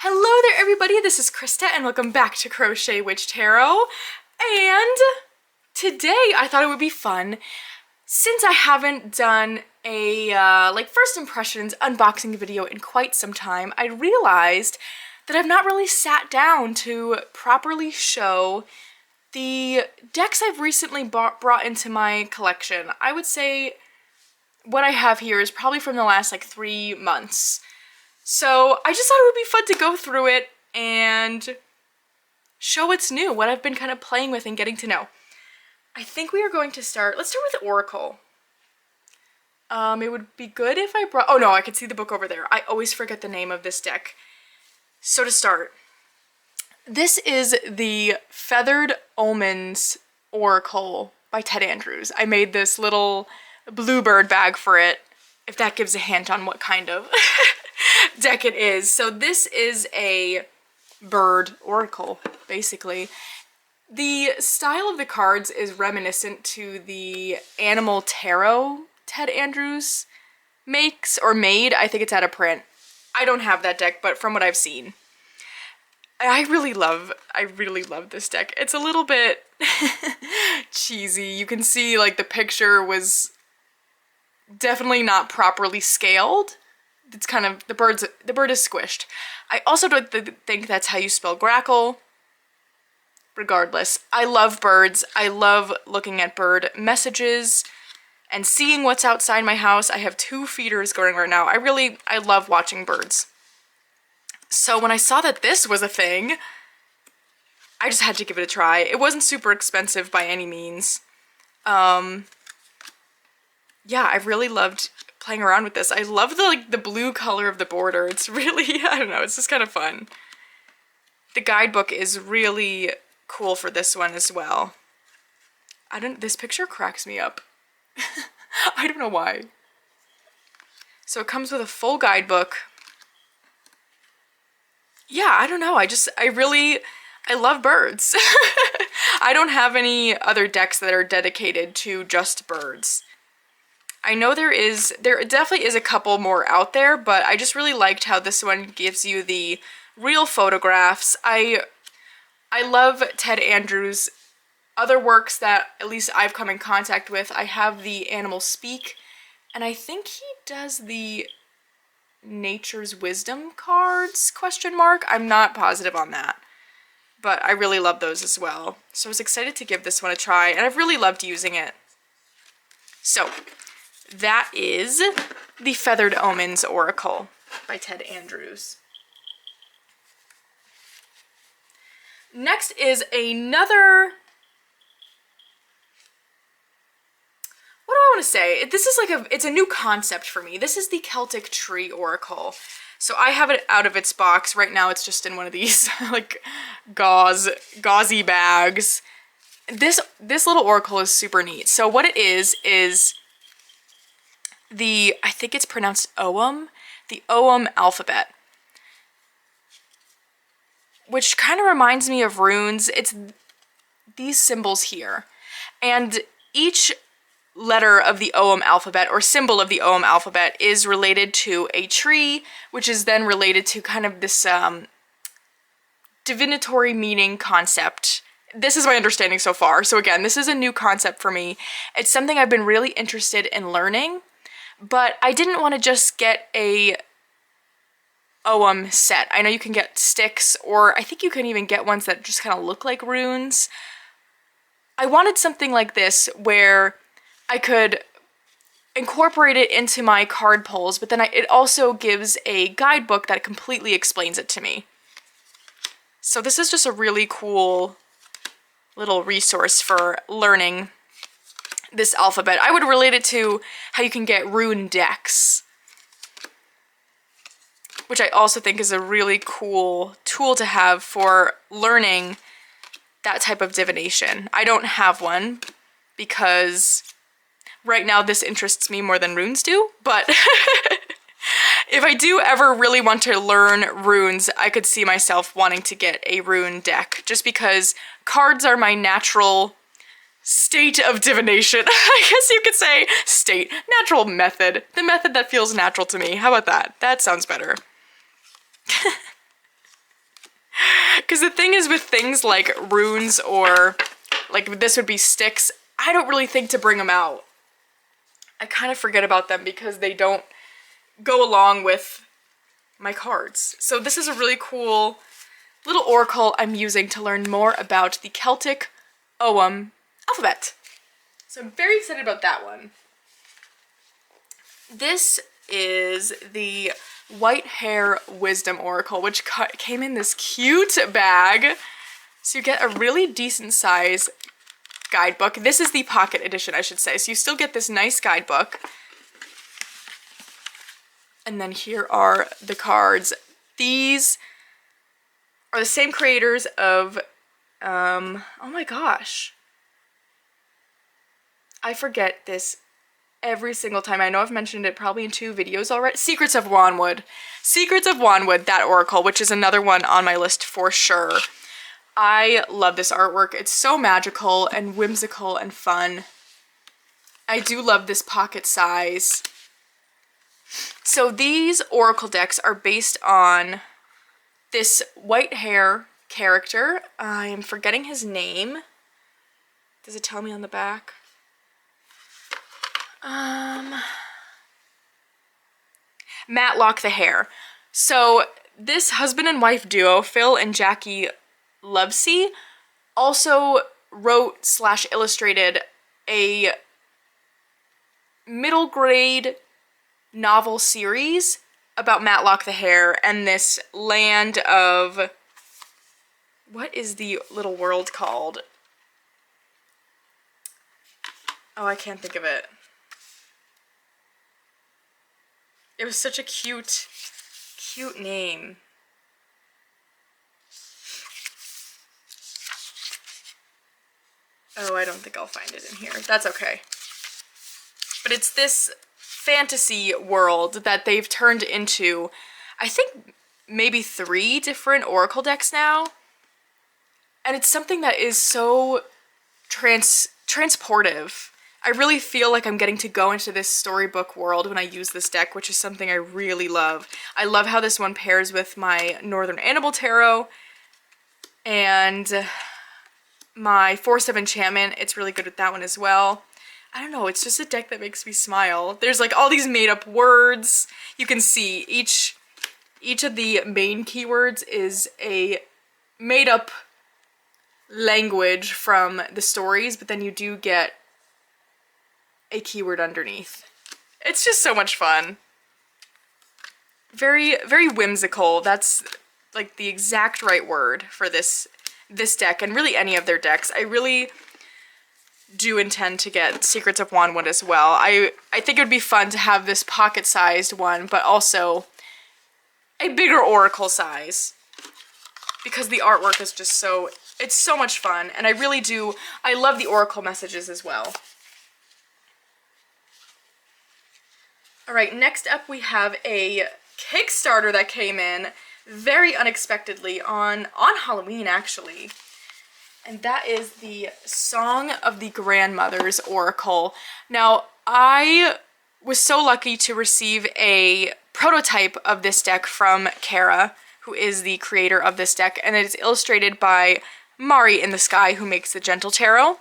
Hello there everybody, this is Krista and welcome back to Crochet Witch Tarot. And today I thought it would be fun, since I haven't done a first impressions unboxing video in quite some time, I realized that I've not really sat down to properly show the decks I've recently brought into my collection. I would say what I have here is probably from the last 3 months. So I just thought it would be fun to go through it and show what's new, what I've been kind of playing with and getting to know. I think we are going to start, let's start with Oracle. It would be good if I brought, oh no, I could see the book over there. I always forget the name of this deck. So to start, this is the Feathered Omens Oracle by Ted Andrews. I made this little bluebird bag for it, if that gives a hint on what kind of deck it is. So this is a bird oracle, basically. The style of the cards is reminiscent to the Animal Tarot Ted Andrews makes, or made. I think it's out of print. I don't have that deck, but from what I've seen. I really love this deck. It's a little bit cheesy. You can see the picture was definitely not properly scaled. It's kind of, the bird is squished. I also don't think that's how you spell grackle. Regardless, I love birds. I love looking at bird messages and seeing what's outside my house. I have 2 feeders going right now. I love watching birds. So when I saw that this was a thing, I just had to give it a try. It wasn't super expensive by any means. Yeah, I really loved playing around with this. I love the blue color of the border. It's really, I don't know, it's just kind of fun. The guidebook is really cool for this one as well. This picture cracks me up. I don't know why. So it comes with a full guidebook. Yeah, I don't know, I love birds. I don't have any other decks that are dedicated to just birds. I know there definitely is a couple more out there, but I just really liked how this one gives you the real photographs. I love Ted Andrews' other works that at least I've come in contact with. I have the Animal Speak, and I think he does the Nature's Wisdom cards, ? I'm not positive on that, but I really love those as well. So I was excited to give this one a try, and I've really loved using it. So that is the Feathered Omens Oracle by Ted Andrews. Next is another, what do I want to say? This is it's a new concept for me. This is the Celtic Tree Oracle. So I have it out of its box. Right now it's just in one of these gauzy bags. This little oracle is super neat. So what it is I think it's pronounced Ogham, the Ogham alphabet, which kind of reminds me of runes. It's these symbols here, and each letter of the Ogham alphabet, or symbol of the Ogham alphabet, is related to a tree, which is then related to kind of this divinatory meaning concept. This is my understanding so far. So again, this is a new concept for me. It's something I've been really interested in learning, but I didn't want to just get a Ogham set. I know you can get sticks, or I think you can even get ones that just kind of look like runes. I wanted something like this where I could incorporate it into my card pulls, but then it also gives a guidebook that completely explains it to me. So this is just a really cool little resource for learning this alphabet. I would relate it to how you can get rune decks, which I also think is a really cool tool to have for learning that type of divination. I don't have one because right now this interests me more than runes do, but if I do ever really want to learn runes, I could see myself wanting to get a rune deck, just because cards are my natural state of divination. I guess you could say state, natural method, the method that feels natural to me. How about that? That sounds better. Because the thing is with things like runes or like this would be sticks, I don't really think to bring them out. I kind of forget about them because they don't go along with my cards. So this is a really cool little oracle I'm using to learn more about the Celtic Ogham alphabet. So I'm very excited about that one. This is the White Hare Wisdom Oracle, which came in this cute bag. So you get a really decent size guidebook. This is the pocket edition, I should say. So you still get this nice guidebook. And then here are the cards. These are the same creators of, oh my gosh. I forget this every single time. I know I've mentioned it probably in 2 videos already. Secrets of Wanwood. Secrets of Wanwood, that oracle, which is another one on my list for sure. I love this artwork. It's so magical and whimsical and fun. I do love this pocket size. So these oracle decks are based on this White Hare character. I am forgetting his name. Does it tell me on the back? Matlock the Hare. So this husband and wife duo, Phil and Jackie Lovesey, also wrote / illustrated a middle grade novel series about Matlock the Hare and this land of, what is the little world called? Oh, I can't think of it. It was such a cute name. Oh, I don't think I'll find it in here. That's okay. But it's this fantasy world that they've turned into, I think, maybe 3 different oracle decks now. And it's something that is so transportive. I really feel like I'm getting to go into this storybook world when I use this deck, which is something I really love. I love how this one pairs with my Northern Animal Tarot and my Force of Enchantment. It's really good with that one as well. I don't know, it's just a deck that makes me smile. There's like all these made up words. You can see each of the main keywords is a made up language from the stories, but then you do get a keyword underneath. It's just so much fun. Very, very whimsical. That's like the exact right word for this deck, and really any of their decks. I really do intend to get Secrets of Wanwood as well. I think it would be fun to have this pocket-sized one, but also a bigger oracle size, because the artwork is just so, it's so much fun, and I love the oracle messages as well. Alright, next up we have a Kickstarter that came in very unexpectedly on Halloween, actually. And that is the Song of the Grandmothers Oracle. Now, I was so lucky to receive a prototype of this deck from Hare, who is the creator of this deck, and it is illustrated by Mari in the Sky, who makes the Gentle Tarot.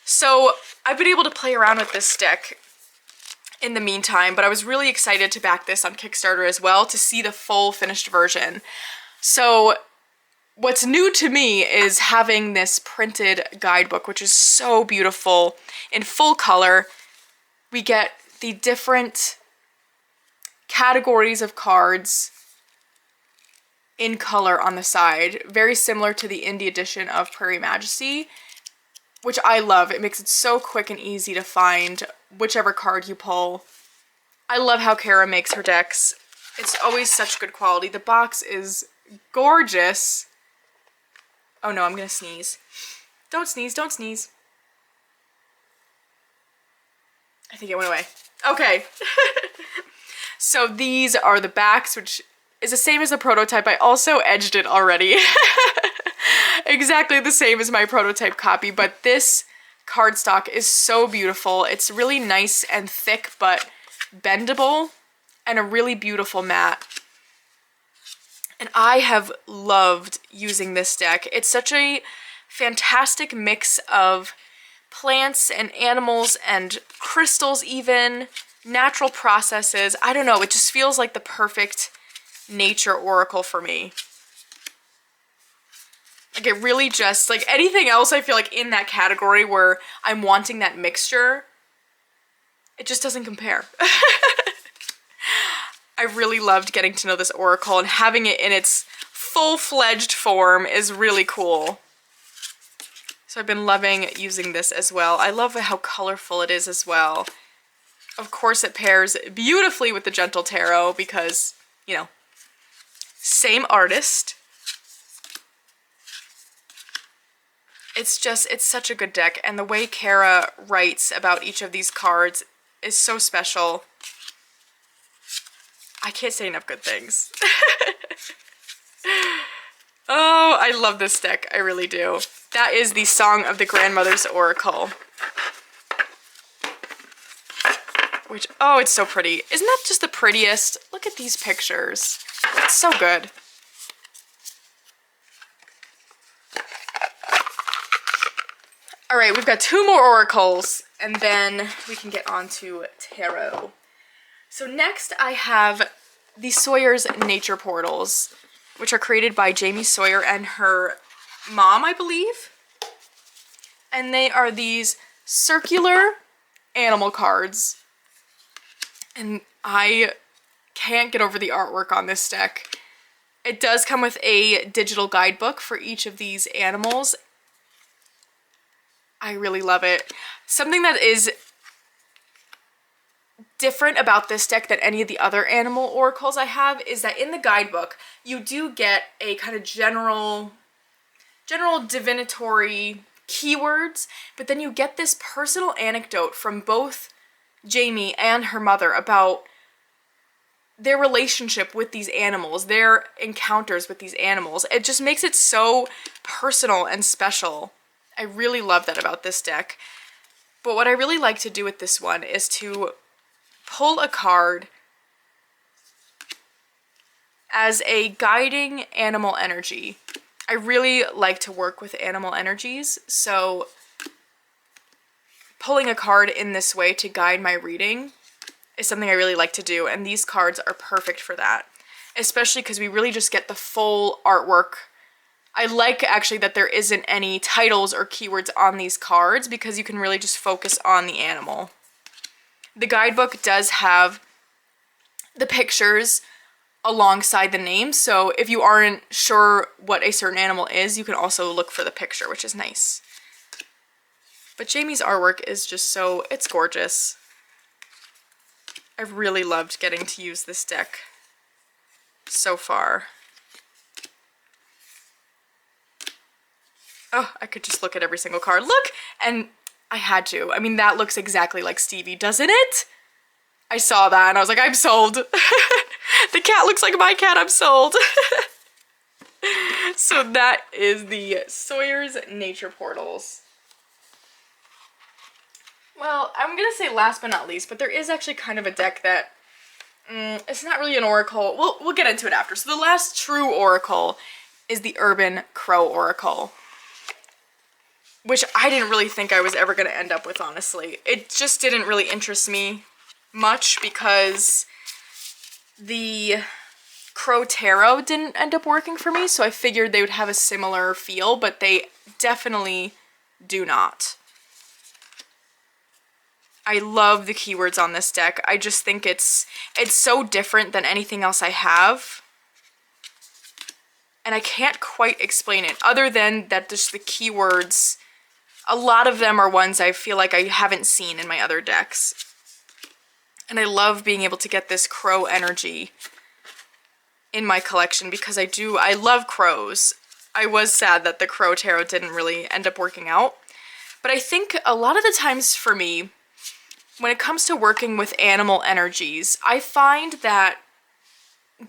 So I've been able to play around with this deck in the meantime, but I was really excited to back this on Kickstarter as well to see the full finished version. So what's new to me is having this printed guidebook, which is so beautiful in full color. We get the different categories of cards in color on the side, very similar to the indie edition of Prairie Majesty, which I love. It makes it so quick and easy to find whichever card you pull. I love how Hare makes her decks. It's always such good quality. The box is gorgeous. Oh no, I'm gonna sneeze. Don't sneeze, don't sneeze. I think it went away. Okay. So these are the backs, which is the same as the prototype. I also edged it already. Exactly the same as my prototype copy, but this cardstock is so beautiful. It's really nice and thick, but bendable, and a really beautiful matte. And I have loved using this deck. It's such a fantastic mix of plants and animals and crystals even, natural processes. I don't know, it just feels like the perfect nature oracle for me. Like it really just, like anything else I feel like in that category where I'm wanting that mixture, it just doesn't compare. I really loved getting to know this oracle, and having it in its full-fledged form is really cool. So I've been loving using this as well. I love how colorful it is as well. Of course it pairs beautifully with the Gentle Tarot because, you know, same artist. It's such a good deck, and the way Kara writes about each of these cards is so special. I can't say enough good things. Oh, I love this deck. I really do. That is the Song of the Grandmother's Oracle. Which, oh, it's so pretty. Isn't that just the prettiest? Look at these pictures. It's so good. All right, we've got 2 more oracles, and then we can get on to tarot. So next I have the Sawyer's Nature Portals, which are created by Jamie Sawyer and her mom, I believe. And they are these circular animal cards. And I can't get over the artwork on this deck. It does come with a digital guidebook for each of these animals. I really love it. Something that is different about this deck than any of the other animal oracles I have is that in the guidebook you do get a kind of general divinatory keywords, but then you get this personal anecdote from both Jamie and her mother about their relationship with these animals, their encounters with these animals. It just makes it so personal and special. I really love that about this deck. But what I really like to do with this one is to pull a card as a guiding animal energy. I really like to work with animal energies, so pulling a card in this way to guide my reading is something I really like to do, and these cards are perfect for that, especially because we really just get the full artwork. I like actually that there isn't any titles or keywords on these cards because you can really just focus on the animal. The guidebook does have the pictures alongside the name, so if you aren't sure what a certain animal is, you can also look for the picture, which is nice. But Jamie's artwork is just so, it's gorgeous. I've really loved getting to use this deck so far. Oh, I could just look at every single card. Look! And I had to. I mean, that looks exactly like Stevie, doesn't it? I saw that and I was like, I'm sold. The cat looks like my cat, I'm sold. So that is the Sawyer's Nature Portals. Well, I'm gonna say last but not least, but there is actually kind of a deck that, it's not really an oracle. We'll get into it after. So the last true oracle is the Urban Crow Oracle, which I didn't really think I was ever going to end up with, honestly. It just didn't really interest me much because the Crow Tarot didn't end up working for me, so I figured they would have a similar feel, but they definitely do not. I love the keywords on this deck. I just think it's so different than anything else I have. And I can't quite explain it, other than that just the keywords, a lot of them are ones I feel like I haven't seen in my other decks. And I love being able to get this crow energy in my collection because I love crows. I was sad that the Crow Tarot didn't really end up working out. But I think a lot of the times for me, when it comes to working with animal energies, I find that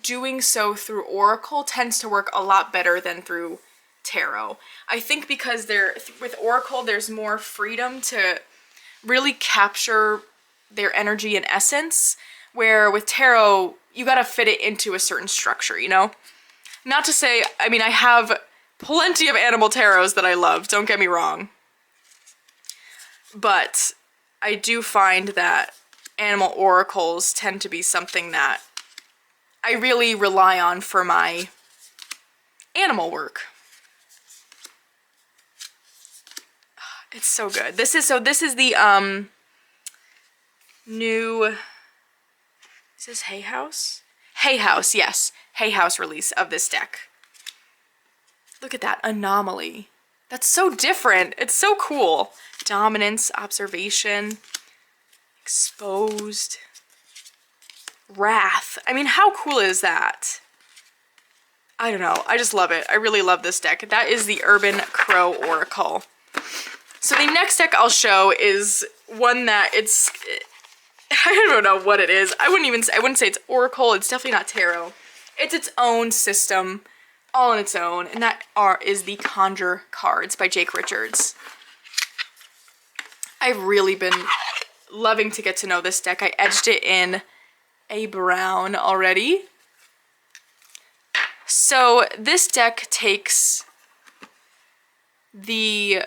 doing so through Oracle tends to work a lot better than through Tarot. I think because with Oracle, there's more freedom to really capture their energy and essence, where with Tarot, you gotta fit it into a certain structure, you know? Not to say, I mean, I have plenty of animal tarots that I love, don't get me wrong. But I do find that animal oracles tend to be something that I really rely on for my animal work. It's so good. This is the new, is this Hay House? Hay House, yes. Hay House release of this deck. Look at that anomaly. That's so different. It's so cool. Dominance, observation, exposed, wrath. I mean, how cool is that? I don't know. I just love it. I really love this deck. That is the Urban Crow Oracle. So the next deck I'll show is one that I don't know what it is. I wouldn't say it's Oracle. It's definitely not Tarot. It's its own system, all on its own, and that is the Conjure Cards by Jake Richards. I've really been loving to get to know this deck. I edged it in a brown already. So this deck takes the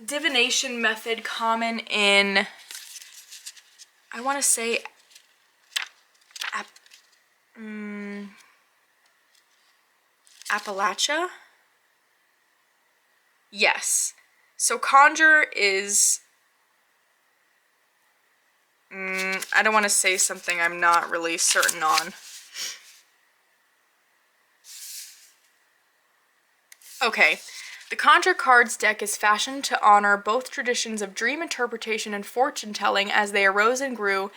divination method common in, I want to say, Appalachia? Yes. So Conjure is, I don't want to say something I'm not really certain on. Okay. The Conjure Cards deck is fashioned to honor both traditions of dream interpretation and fortune-telling as they arose and grew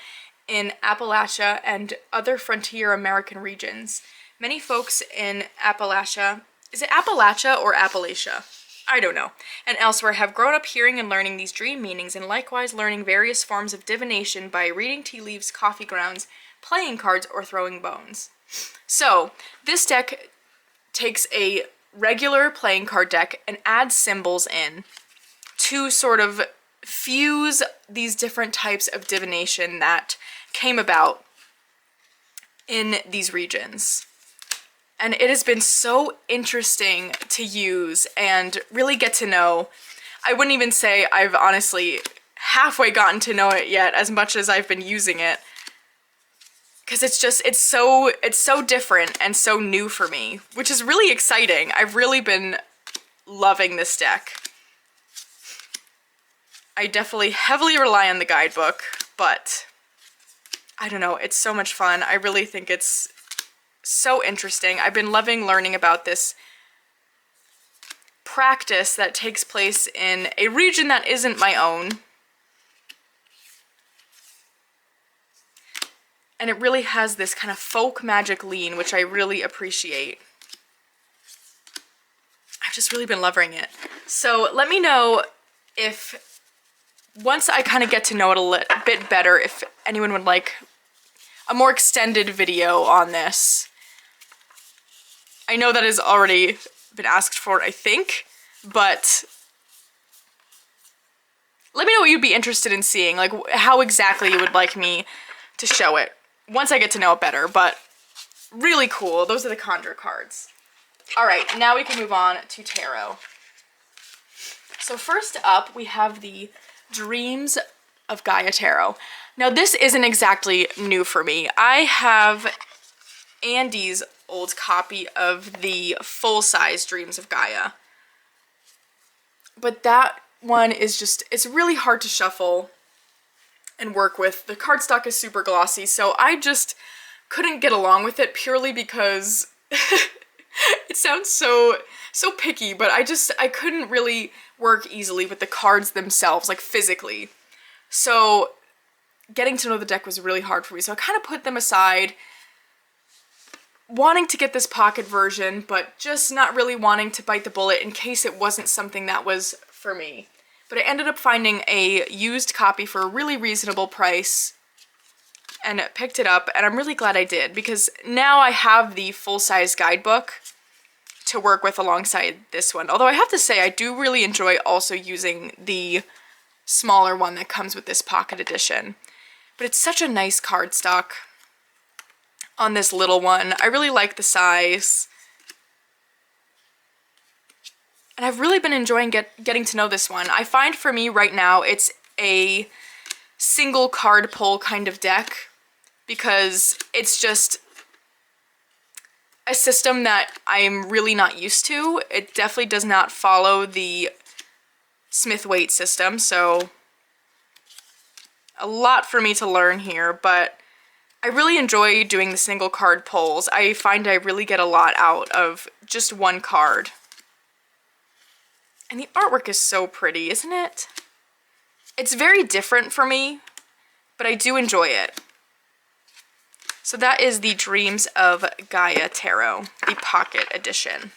in Appalachia and other frontier American regions. Many folks in Appalachia, is it Appalachia or Appalachia? I don't know, and elsewhere have grown up hearing and learning these dream meanings and likewise learning various forms of divination by reading tea leaves, coffee grounds, playing cards, or throwing bones. So, this deck takes a regular playing card deck and adds symbols in to sort of fuse these different types of divination that came about in these regions. And it has been so interesting to use and really get to know. I wouldn't even say I've honestly halfway gotten to know it yet as much as I've been using it. Because it's so different and so new for me, which is really exciting. I've really been loving this deck. I definitely heavily rely on the guidebook, but I don't know, it's so much fun. I really think it's so interesting. I've been loving learning about this practice that takes place in a region that isn't my own. And it really has this kind of folk magic lean, which I really appreciate. I've just really been loving it. So let me know if, once I kind of get to know it a bit better, if anyone would like a more extended video on this. I know that has already been asked for, I think, but let me know what you'd be interested in seeing, like how exactly you would like me to show it once I get to know it better, but really cool. Those are the Conjure cards. All right, now we can move on to tarot. So first up, we have the Dreams of Gaia Tarot. Now this isn't exactly new for me. I have Andy's old copy of the full-size Dreams of Gaia. But that one is just, it's really hard to shuffle and work with. The cardstock is super glossy, so I just couldn't get along with it purely because it sounds so picky, but I couldn't really work easily with the cards themselves, like physically. So getting to know the deck was really hard for me, so I kind of put them aside, wanting to get this pocket version, but just not really wanting to bite the bullet in case it wasn't something that was for me. But I ended up finding a used copy for a really reasonable price and picked it up, and I'm really glad I did, because now I have the full-size guidebook to work with alongside this one. Although I have to say, I do really enjoy also using the smaller one that comes with this pocket edition. But it's such a nice cardstock. on this little one. I really like the size. And I've really been enjoying getting to know this one. I find for me right now it's a single card pull kind of deck because it's just a system that I'm really not used to. It definitely does not follow the Smith-Waite system, so a lot for me to learn here, but I really enjoy doing the single card pulls. I find I really get a lot out of just one card. And the artwork is so pretty, isn't it? It's very different for me, but I do enjoy it. So that is the Dreams of Gaia Tarot, the Pocket Edition.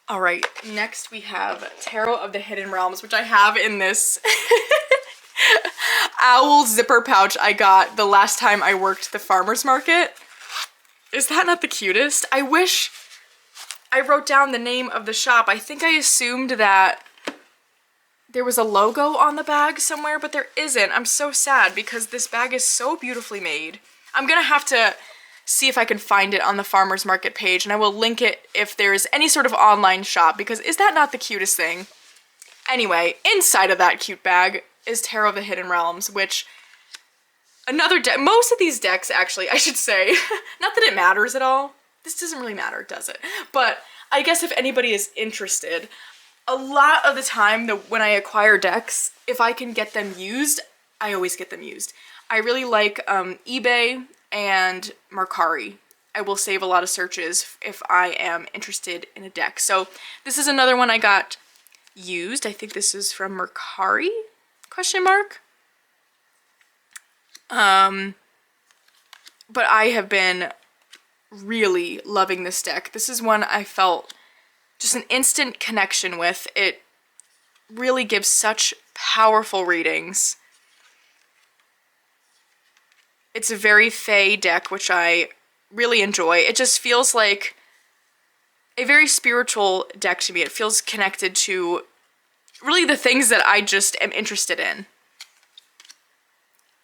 Alright, next we have Tarot of the Hidden Realms, which I have in this owl zipper pouch I got the last time I worked the farmer's market. Is that not the cutest? I wish I wrote down the name of the shop. I think I assumed that there was a logo on the bag somewhere, but there isn't. I'm so sad because this bag is so beautifully made. I'm gonna have to see if I can find it on the farmer's market page, and I will link it if there's any sort of online shop, because is that not the cutest thing? Anyway, inside of that cute bag is Tarot of the Hidden Realms, which another deck, most of these decks actually, I should say, not that it matters at all. This doesn't really matter, does it? But I guess if anybody is interested, a lot of the time when I acquire decks, if I can get them used, I always get them used. I really like eBay and Mercari. I will save a lot of searches if I am interested in a deck. So this is another one I got used. I think this is from Mercari, question mark. But I have been really loving this deck. This is one I felt just an instant connection with. It really gives such powerful readings. It's a very fae deck, which I really enjoy. It just feels like a very spiritual deck to me. It feels connected to really the things that I just am interested in.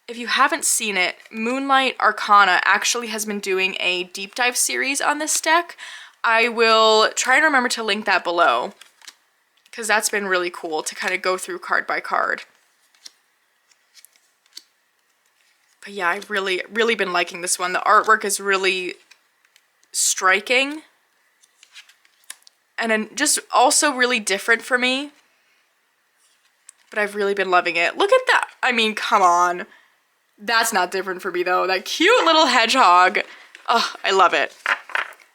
If you haven't seen it, Moonlight Arcana actually has been doing a deep dive series on this deck. I will try and remember to link that below, because that's been really cool to kind of go through card by card. But yeah, I've really been liking this one. The artwork is really striking and just also really different for me. But I've really been loving it. Look at that. I mean, come on. That's not different for me though. That cute little hedgehog. Oh, I love it.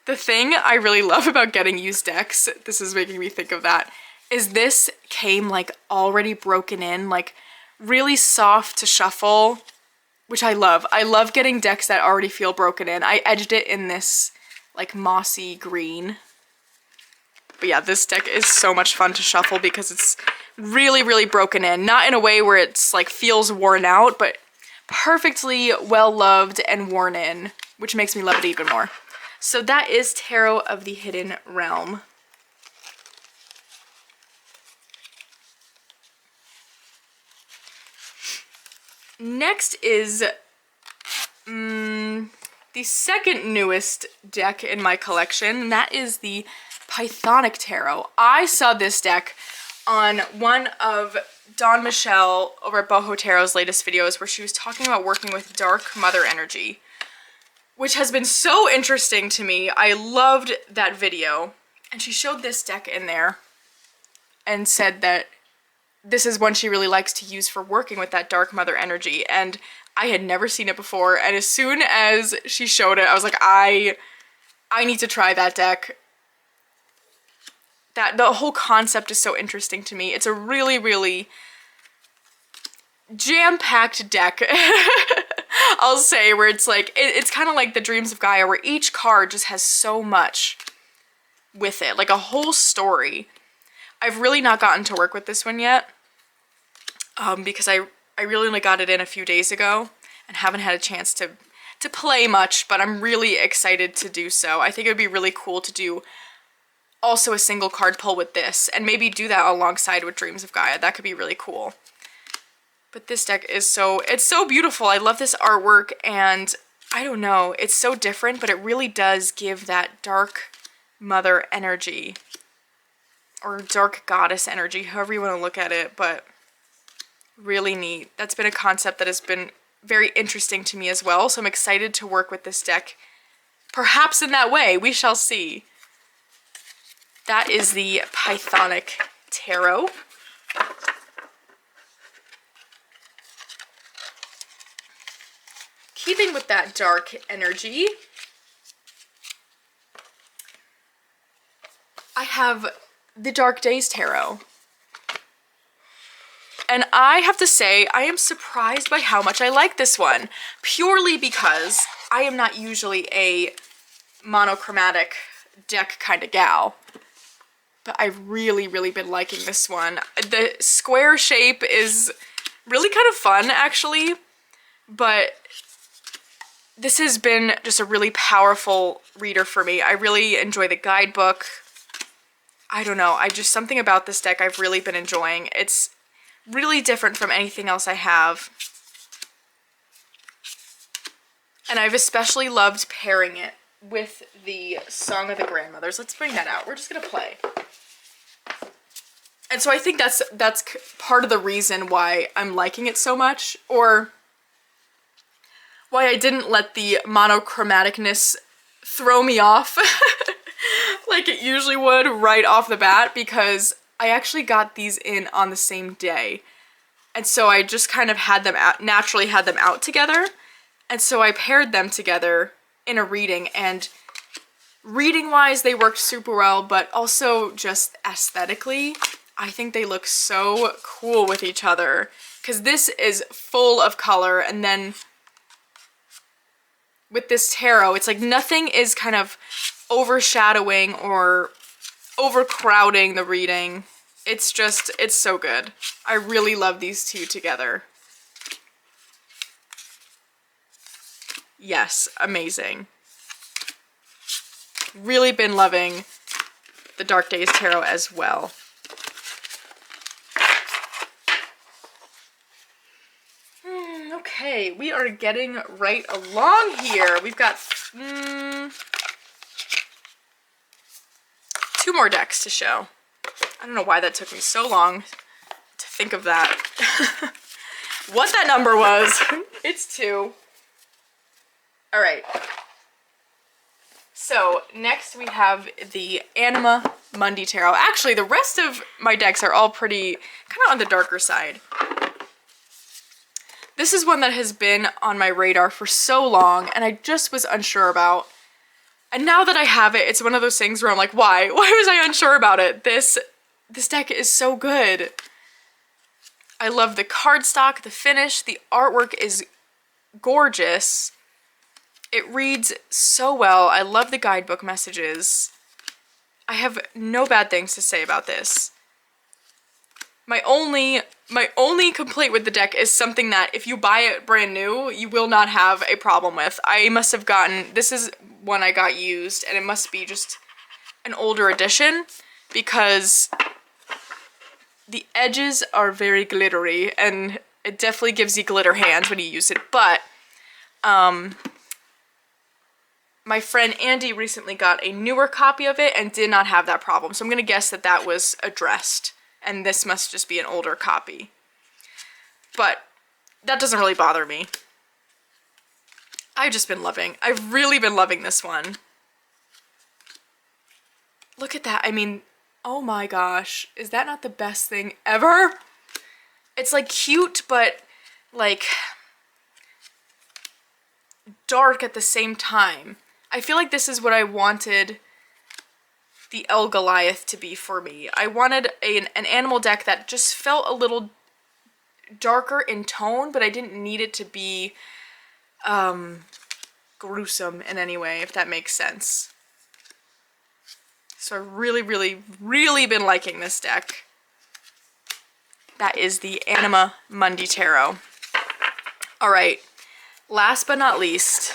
The thing I really love about getting used decks, this is making me think of that, is this came like already broken in, like really soft to shuffle, which I love. I love getting decks that already feel broken in. I edged it in this like mossy green. But yeah, this deck is so much fun to shuffle because it's really broken in. Not in a way where it's like feels worn out, but perfectly well loved and worn in, which makes me love it even more. So that is Tarot of the Hidden Realm. Next is the second newest deck in my collection, and that is the Pythonic Tarot. I saw this deck on one of Dawn Michelle over at Boho Tarot's latest videos where she was talking about working with dark mother energy, which has been so interesting to me. I loved that video, and she showed this deck in there and said that this is one she really likes to use for working with that dark mother energy, and I had never seen it before, and as soon as she showed it, I was like, I need to try that deck. The whole concept is so interesting to me. It's a really jam-packed deck, I'll say, where it's like, it's kind of like the Dreams of Gaia, where each card just has so much with it, like a whole story. I've really not gotten to work with this one yet, because I really only got it in a few days ago and haven't had a chance to play much, but I'm really excited to do so. I think it would be really cool to do also a single card pull with this, and maybe do that alongside with Dreams of Gaia. That could be really cool. But this deck is it's so beautiful. I love this artwork, and I don't know, it's so different, but it really does give that dark mother energy, or dark goddess energy, however you want to look at it, but really neat. That's been a concept that has been very interesting to me as well, so I'm excited to work with this deck, perhaps in that way. We shall see. That is the Pythonic Tarot. Keeping with that dark energy, I have the Dark Days Tarot. And I have to say, I am surprised by how much I like this one, purely because I am not usually a monochromatic deck kind of gal. But I've really, really been liking this one. The square shape is really kind of fun, actually, but this has been just a really powerful reader for me. I really enjoy the guidebook. I don't know, something about this deck I've really been enjoying. It's really different from anything else I have. And I've especially loved pairing it with the Song of the Grandmothers. Let's bring that out. We're just gonna play. And so I think that's part of the reason why I'm liking it so much, or why I didn't let the monochromaticness throw me off like it usually would right off the bat, because I actually got these in on the same day. And so I just kind of had them out, naturally had them out together. And so I paired them together in a reading, and reading-wise they worked super well, but also just aesthetically, I think they look so cool with each other, because this is full of color, and then with this tarot, it's like nothing is kind of overshadowing or overcrowding the reading. It's so good. I really love these two together. Yes, amazing. Really been loving the Dark Days Tarot as well. Okay, we are getting right along here. We've got 2 more decks to show. I don't know why that took me so long to think of that. What that number was. It's 2. All right. So next we have the Anima Mundi Tarot. Actually, the rest of my decks are all pretty kind of on the darker side. This is one that has been on my radar for so long, and I just was unsure about. And now that I have it, it's one of those things where I'm like, why? Why was I unsure about it? This deck is so good. I love the cardstock, the finish, the artwork is gorgeous. It reads so well. I love the guidebook messages. I have no bad things to say about this. My only complaint with the deck is something that if you buy it brand new, you will not have a problem with. I must have gotten, this is one I got used, and it must be just an older edition, because the edges are very glittery, and it definitely gives you glitter hands when you use it, but my friend Andy recently got a newer copy of it and did not have that problem, so I'm gonna guess that that was addressed, and this must just be an older copy. But that doesn't really bother me. I've really been loving this one. Look at that, I mean, oh my gosh, is that not the best thing ever? It's like cute, but like dark at the same time. I feel like this is what I wanted the El Goliath to be for me. I wanted an animal deck that just felt a little darker in tone, but I didn't need it to be gruesome in any way, if that makes sense. So I've really, really, really been liking this deck. That is the Anima Mundi Tarot. All right, last but not least,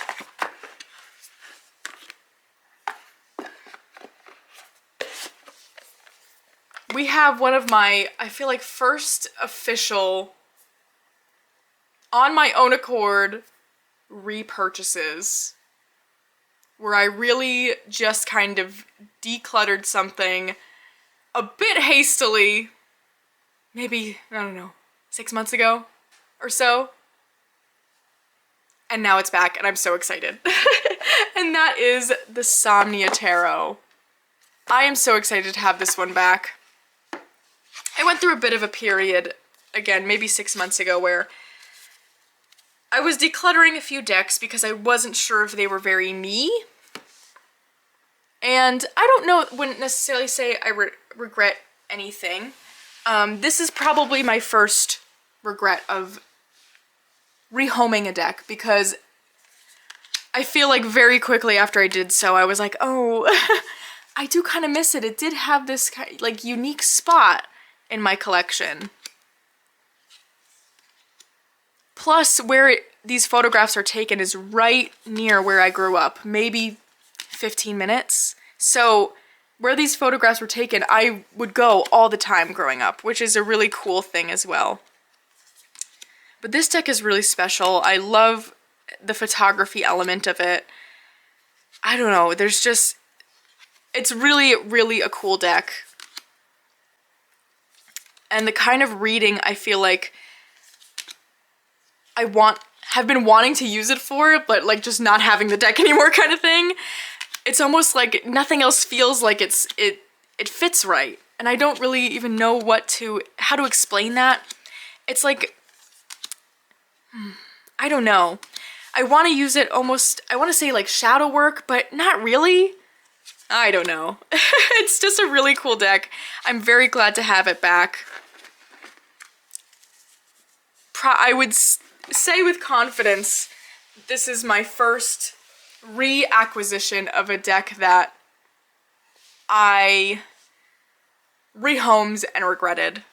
we have one of my, I feel like, first official on my own accord repurchases where I really just kind of decluttered something a bit hastily, maybe, I don't know, 6 months ago or so. And now it's back and I'm so excited. And that is the Somnia Tarot. I am so excited to have this one back. I went through a bit of a period, again, maybe 6 months ago, where I was decluttering a few decks because I wasn't sure if they were very me. And I don't know, wouldn't necessarily say I regret anything. This is probably my first regret of rehoming a deck, because I feel like very quickly after I did so, I was like, oh, I do kind of miss it. It did have this like unique spot in my collection. Plus, where these photographs are taken is right near where I grew up, maybe 15 minutes. So where these photographs were taken, I would go all the time growing up, which is a really cool thing as well. But this deck is really special. I love the photography element of it. I don't know, there's just, it's really, really a cool deck. And the kind of reading I feel like have been wanting to use it for, but like just not having the deck anymore kind of thing. It's almost like nothing else feels like it fits right. And I don't really even know how to explain that. It's like, I don't know. I want to use it almost, I want to say like shadow work, but not really. I don't know. It's just a really cool deck. I'm very glad to have it back. I would say with confidence, this is my first reacquisition of a deck that I rehomed and regretted.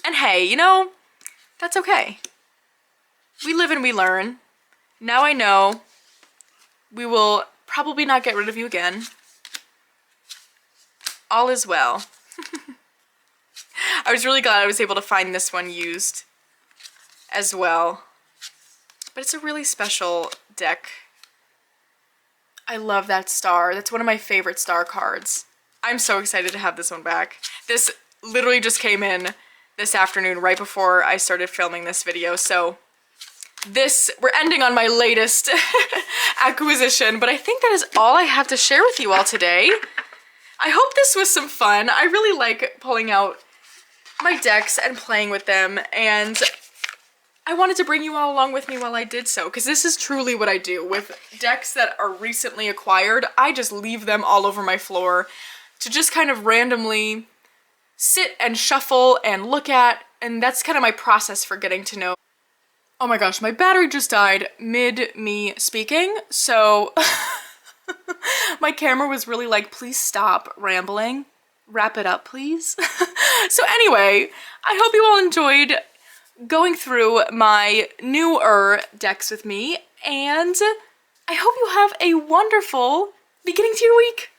And hey, you know, that's okay. We live and we learn. Now I know we will probably not get rid of you again. All is well. I was really glad I was able to find this one used as well. But it's a really special deck. I love that star. That's one of my favorite star cards. I'm so excited to have this one back. This literally just came in this afternoon right before I started filming this video, so we're ending on my latest acquisition, but I think that is all I have to share with you all today. I hope this was some fun. I really like pulling out my decks and playing with them, and I wanted to bring you all along with me while I did so, because this is truly what I do with decks that are recently acquired. I just leave them all over my floor to just kind of randomly sit and shuffle and look at, and that's kind of my process for getting to know. Oh my gosh, my battery just died mid me speaking, so my camera was really like, please stop rambling. Wrap it up, please. So anyway, I hope you all enjoyed going through my newer decks with me, and I hope you have a wonderful beginning to your week.